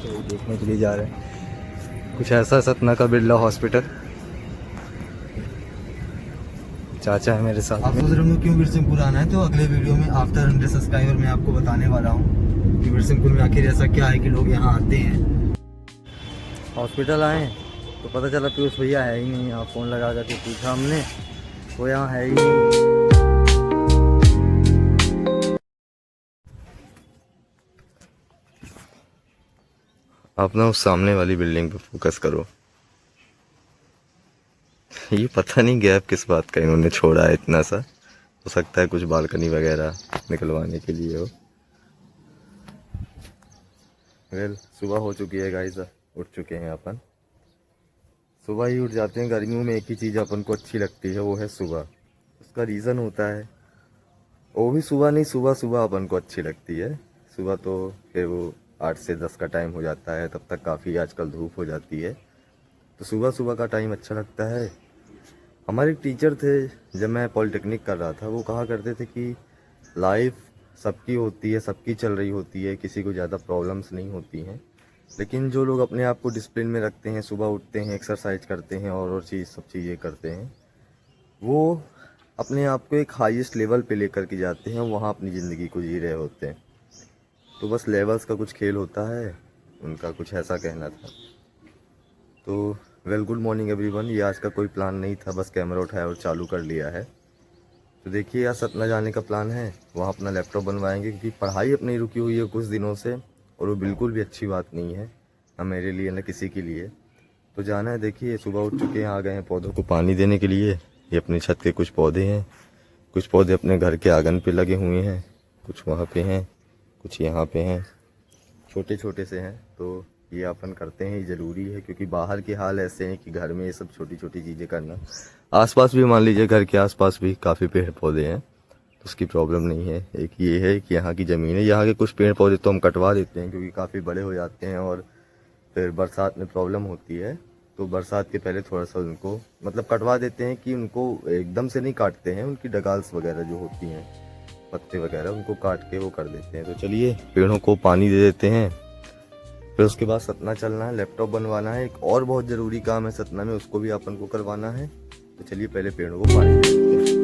तो वही देखने के लिए जा रहे हैं। कुछ ऐसा सतना का बिरला हॉस्पिटल। चाचा है मेरे साथ। आप सोच रहे होंगे क्यों बिरसिंहपुर आना है, तो अगले वीडियो में आफ्टर 100 सब्सक्राइबर मैं आपको बताने वाला हूँ कि बिरसिंहपुर में आखिर ऐसा क्या है कि लोग यहाँ आते हैं। हॉस्पिटल आए तो पता चला पीयूष भैया है ही नहीं। यहाँ फ़ोन लगा करके पूछा हमने, वो यहाँ है ही नहीं। आप ना उस सामने वाली बिल्डिंग पे फोकस करो। ये पता नहीं गैप किस बात का इन्होंने छोड़ा है इतना सा। हो सकता है कुछ बालकनी वगैरह निकलवाने के लिए हो। वेल सुबह हो चुकी है गाइस, उठ चुके हैं अपन। सुबह ही उठ जाते हैं। गर्मियों में एक ही चीज़ अपन को अच्छी लगती है, वो है सुबह। उसका रीज़न होता है, वो भी सुबह नहीं, सुबह सुबह अपन को अच्छी लगती है। सुबह तो फिर वो 8 से 10 का टाइम हो जाता है, तब तक काफ़ी आजकल धूप हो जाती है। तो सुबह सुबह का टाइम अच्छा लगता है। हमारे एक टीचर थे, जब मैं पॉलिटेक्निक कर रहा था, वो कहा करते थे कि लाइफ सबकी होती है, सबकी चल रही होती है, किसी को ज़्यादा प्रॉब्लम्स नहीं होती हैं। लेकिन जो लोग अपने आप को डिसिप्लिन में रखते हैं, सुबह उठते हैं, एक्सरसाइज करते हैं और सब चीज़ें करते हैं, वो अपने आप को एक हाईएस्ट लेवल पे लेकर के जाते हैं, वहाँ अपनी ज़िंदगी को जी रहे होते हैं। तो बस लेवल्स का कुछ खेल होता है, उनका कुछ ऐसा कहना था। तो वेल गुड मॉर्निंग एवरीवन। ये आज का कोई प्लान नहीं था, बस कैमरा उठाया और चालू कर लिया है। तो देखिए यार, सतना जाने का प्लान है। वहाँ अपना लैपटॉप बनवाएंगे क्योंकि पढ़ाई अपनी रुकी हुई है कुछ दिनों से, और वो बिल्कुल भी अच्छी बात नहीं है, ना मेरे लिए ना किसी के लिए। तो जाना है। देखिए सुबह उठ चुके हैं, आ गए हैं पौधों को पानी देने के लिए। ये अपनी छत के कुछ पौधे हैं, कुछ पौधे अपने घर के आंगन पे लगे हुए हैं, कुछ वहाँ पे हैं, कुछ यहाँ पे हैं, छोटे छोटे से हैं। तो ये अपन करते हैं, ये ज़रूरी है क्योंकि बाहर के हाल ऐसे हैं कि घर में ये सब छोटी छोटी चीज़ें करना। आसपास भी मान लीजिए, घर के आसपास भी काफ़ी पेड़ पौधे हैं, तो उसकी प्रॉब्लम नहीं है। एक ये है कि यहाँ की ज़मीन है, यहाँ के कुछ पेड़ पौधे तो हम कटवा देते हैं क्योंकि काफ़ी बड़े हो जाते हैं और फिर बरसात में प्रॉब्लम होती है। तो बरसात के पहले थोड़ा सा उनको मतलब कटवा देते हैं कि उनको एकदम से नहीं काटते हैं, उनकी डगाल्स वगैरह जो होती हैं, पत्ते वगैरह, उनको काट के वो कर देते हैं। तो चलिए पेड़ों को पानी दे देते हैं। फिर उसके बाद सतना चलना है, लैपटॉप बनवाना है। एक और बहुत ज़रूरी काम है सतना में, उसको भी अपन को करवाना है। तो चलिए पहले पेड़ों को पानी दे देते हैं।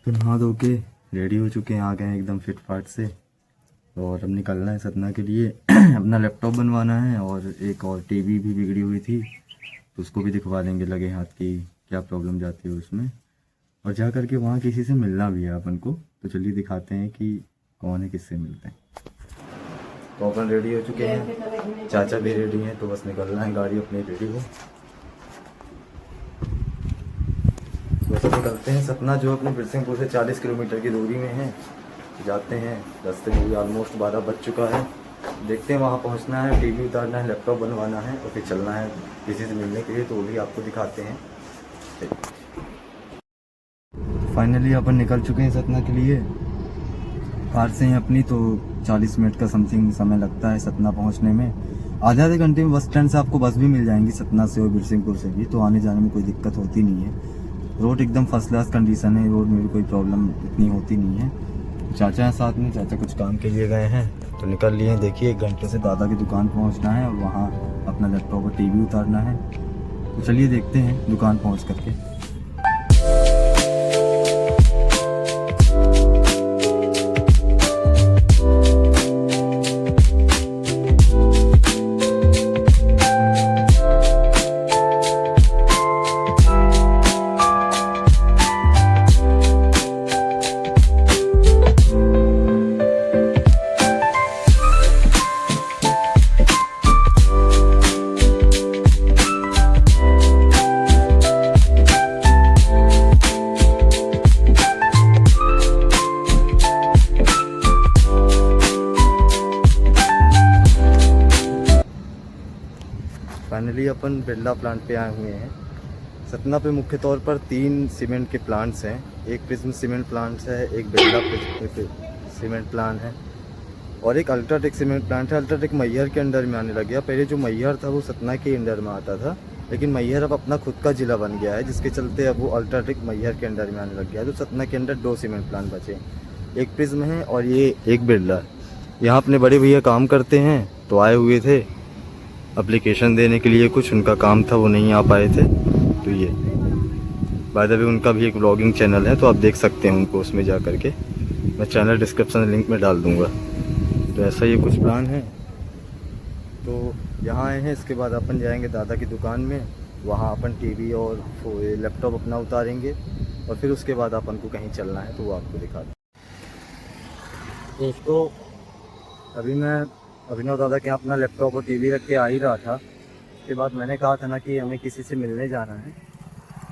तो नहा धो के रेडी हो चुके हैं, आ गए हैं एकदम फिट फाट से। और अब निकलना है सतना के लिए। अपना लैपटॉप बनवाना है और एक और टीवी भी बिगड़ी हुई थी, तो उसको भी दिखवा देंगे लगे हाथ की क्या प्रॉब्लम जाती है उसमें। और जा करके वहाँ किसी से मिलना भी है अपन को। तो चलिए दिखाते हैं कि कौन है, किससे मिलते हैं। तो अपन रेडी हो चुके हैं, चाचा भी रेडी हैं, तो बस निकलना है, गाड़ी अपनी रेडी हो। वैसे निकलते हैं। सतना जो अपने बिरसिंहपुर से 40 किलोमीटर की दूरी में है। जाते हैं, रास्ते में भी ऑलमोस्ट 12 बज चुका है। देखते हैं, वहाँ पहुँचना है, टीवी उतारना है, लैपटॉप बनवाना है और फिर चलना है किसी से मिलने के लिए। तो वो भी आपको दिखाते हैं। फाइनली अपन निकल चुके हैं सतना के लिए। कार से हैं अपनी, तो 40 मिनट का समथिंग समय लगता है सतना पहुँचने में। आधे घंटे में बस स्टैंड से आपको बस भी मिल जाएंगी, सतना से और बिरसिंहपुर से भी। तो आने जाने में कोई दिक्कत होती नहीं है। रोड एकदम फर्स्ट क्लास कंडीशन है, रोड में भी कोई प्रॉब्लम इतनी होती नहीं है। चाचा हैं साथ में, चाचा कुछ काम के लिए गए हैं तो निकल लिए हैं। देखिए 1 घंटे से दादा की दुकान पहुंचना है और वहां अपना लैपटॉप और टीवी उतारना है। तो चलिए देखते हैं दुकान पहुंच करके। फाइनली अपन बिरला प्लांट पे आए हुए हैं। सतना पे मुख्य तौर पर 3 सीमेंट के प्लांट्स हैं। एक प्रिज्म सीमेंट प्लांट है, एक बिरला सीमेंट प्लांट है और एक अल्ट्राटेक सीमेंट प्लांट है। अल्ट्राटेक मैहर के अंडर में आने लग गया। पहले जो मैहर था वो सतना के अंडर में आता था, लेकिन मैहर अब अपना खुद का ज़िला बन गया है, जिसके चलते अब वो अल्ट्राटेक मैहर के अंडर में आने लग गया है। तो सतना के अंदर 2 सीमेंट प्लांट बचे, एक प्रिज्म है और ये एक बिरला। यहाँ अपने बड़े भैया काम करते हैं, तो आए हुए थे एप्लीकेशन देने के लिए। कुछ उनका काम था, वो नहीं आ पाए थे। तो ये बाय द वे उनका भी एक व्लॉगिंग चैनल है, तो आप देख सकते हैं उनको उसमें जा कर के। मैं चैनल डिस्क्रिप्शन लिंक में डाल दूँगा। तो ऐसा ये कुछ प्लान है। तो यहाँ आए हैं, इसके बाद अपन जाएंगे दादा की दुकान में। वहाँ अपन टीवी और लैपटॉप अपना उतारेंगे और फिर उसके बाद अपन को कहीं चलना है, तो वो आपको दिखा दूँ। दोस्तों, अभी मैं अभिनव दादा के यहाँ अपना लैपटॉप और टीवी रख के आ ही रहा था। उसके बाद मैंने कहा था ना कि हमें किसी से मिलने जाना है,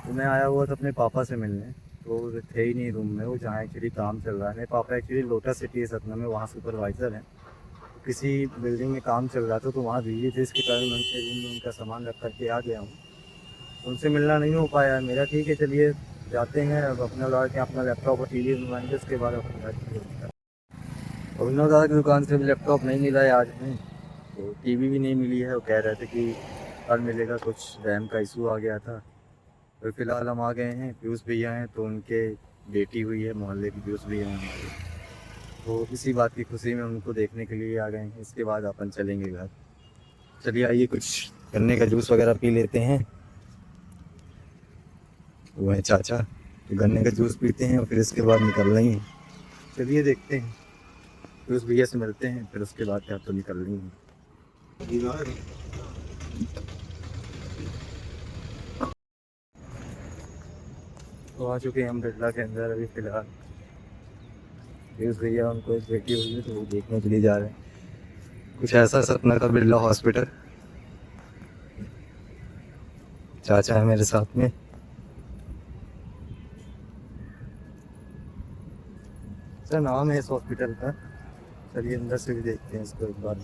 तो मैं आया हुआ था अपने पापा से मिलने। तो वो थे ही नहीं रूम में, वो जहाँ एक्चुअली काम चल रहा है। मेरे पापा एक्चुअली लोटस सिटी है सतना में, वहाँ सुपरवाइज़र हैं। किसी बिल्डिंग में काम चल रहा था, तो वहाँ बिजी थे, इसके कारण मैं उनके रूम में उनका सामान रख करके आ गया हूँ। उनसे मिलना नहीं हो पाया मेरा। ठीक है, चलिए जाते हैं। अब अपना लौट के अपना लैपटॉप और टीवी बनवाएंगे, उसके बाद अपना अभिनव दादा की दुकान से भी लैपटॉप नहीं मिला है आज में, तो टीवी भी नहीं मिली है। वो कह रहे थे कि कल मिलेगा, कुछ रैम का इशू आ गया था। तो फिलहाल हम आ गए हैं। पीयूष भैया हैं, तो उनके बेटी हुई है, मोहल्ले की पीयूष भैया हैं, तो इसी बात की खुशी में उनको देखने के लिए आ गए हैं। इसके बाद अपन चलेंगे घर। चलिए आइए, कुछ गन्ने का जूस वगैरह पी लेते हैं। वो है चाचा, तो गन्ने का जूस पीते हैं और फिर इसके बाद निकल रही हैं। चलिए देखते हैं, पीयूष भैया से मिलते हैं, फिर उसके बाद क्या तो निकल रही हैं। तो आ चुके हैं हम बिरला के अंदर अभी फ़िलहाल। पीयूष भैया, उनको एक बेटी हुई है, तो वो देखने के लिए जा रहे हैं। कुछ ऐसा सपना का बिरला हॉस्पिटल। चाचा है मेरे साथ में। सर नाम है इस हॉस्पिटल का। चलिए अंदर से भी देखते हैं इसको एक बार।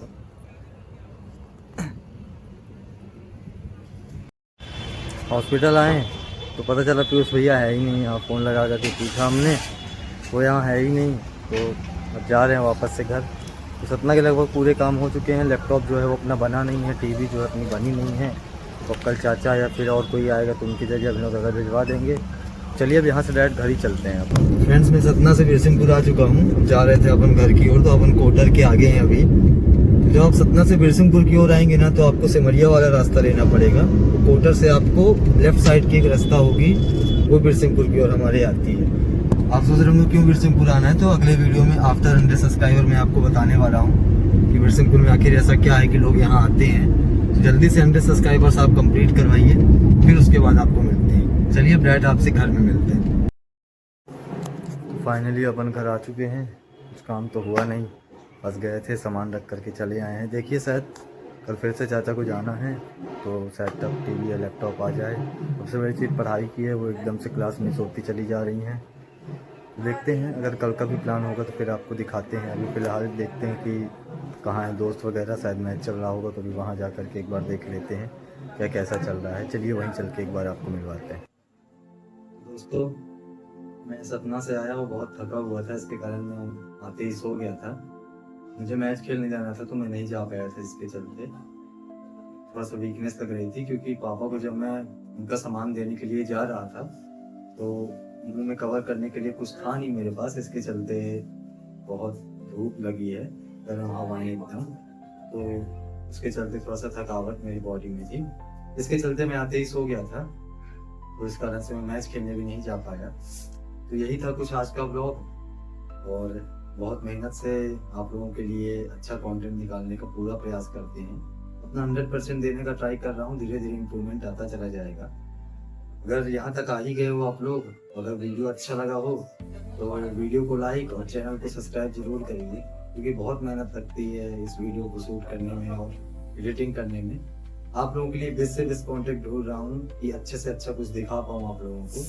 हॉस्पिटल आए तो पता चला पीयूष भैया है ही नहीं यहाँ। फ़ोन लगा करके पूछा हमने, वो यहाँ है ही नहीं। तो अब जा रहे हैं वापस से घर। तो सतना के लगभग पूरे काम हो चुके हैं। लैपटॉप जो है वो अपना बना नहीं है, टीवी जो है अपनी बनी नहीं है। तो कल चाचा या फिर और कोई आएगा तो उनकी जगह अभिनव दादा भिजवा देंगे। चलिए अब यहाँ से डायरेक्ट घर ही चलते हैं अपन। फ्रेंड्स, मैं सतना से बिरसिंहपुर आ चुका हूँ। जा रहे थे अपन घर की ओर, तो अपन कोटर के आगे हैं अभी। जब आप सतना से बिरसिंहपुर की ओर आएंगे ना, तो आपको सिमरिया वाला रास्ता लेना पड़ेगा। तो कोटर से आपको लेफ्ट साइड की एक रास्ता होगी, वो बिरसिंहपुर की ओर हमारे आती है। आप सोच रहे होंगे क्यों बिरसिंहपुर आना है, तो अगले वीडियो में आफ्टर 100 सब्सक्राइबर मैं आपको बताने वाला हूँ कि बिरसिंहपुर में आखिर ऐसा क्या है कि लोग यहाँ आते हैं। तो जल्दी से 100 सब्सक्राइबर्स आप कंप्लीट करवाइए, फिर उसके बाद आपको मिलते हैं। चलिए डायरेक्ट आपसे घर में मिलते हैं। फाइनली अपन घर आ चुके हैं। कुछ काम तो हुआ नहीं, बस गए थे, सामान रख करके चले आए हैं। देखिए शायद कल फिर से चाचा को जाना है, तो शायद तब टीवी या लैपटॉप आ जाए। सबसे बड़ी चीज़ पढ़ाई की है, वो एकदम से क्लास मिस होती चली जा रही हैं। देखते हैं, अगर कल का भी प्लान होगा तो फिर आपको दिखाते हैं। अभी फ़िलहाल देखते हैं कि कहाँ है दोस्त वगैरह। शायद मैच चल रहा होगा, तो भी वहाँ जा कर के एक बार देख लेते हैं क्या कैसा चल रहा है। चलिए वहीं चल के एक बार आपको मिलवाते हैं। दोस्तों, मैं सतना से आया हूँ, बहुत थका हुआ था, इसके कारण मैं आते ही सो गया था। मुझे मैच खेलने जाना था, तो मैं नहीं जा पाया था। इसके चलते थोड़ा सा वीकनेस लग रही थी, क्योंकि पापा को जब मैं उनका सामान देने के लिए जा रहा था, तो मुंह में कवर करने के लिए कुछ था नहीं मेरे पास। इसके चलते बहुत धूप लगी है, गर्म हवाएं एकदम, तो उसके चलते थोड़ा सा थकावट मेरी बॉडी में थी। इसके चलते मैं आते ही सो गया था, तो इस कारण से मैं मैच खेलने भी नहीं जा पाया। तो यही था कुछ आज का ब्लॉग, और बहुत मेहनत से आप लोगों के लिए अच्छा कंटेंट निकालने का पूरा प्रयास करते हैं। अपना 100% देने का ट्राई कर रहा हूँ। धीरे धीरे इम्प्रूवमेंट आता चला जाएगा। अगर यहाँ तक आ ही गए हो आप लोग, अगर वीडियो अच्छा लगा हो तो वीडियो को लाइक और चैनल को सब्सक्राइब जरूर करिए, क्योंकि बहुत मेहनत लगती है इस वीडियो को शूट करने में और एडिटिंग करने में। आप लोगों के लिए बेस्ट से बेस्ट कॉन्टेंट ढूंढ रहा हूँ कि अच्छे से अच्छा कुछ दिखा पाऊँ आप लोगों को।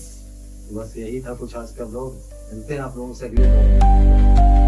तो बस यही था कुछ आज का ब्लॉग। मिलते हैं आप लोगों से अगले ब्लॉग में।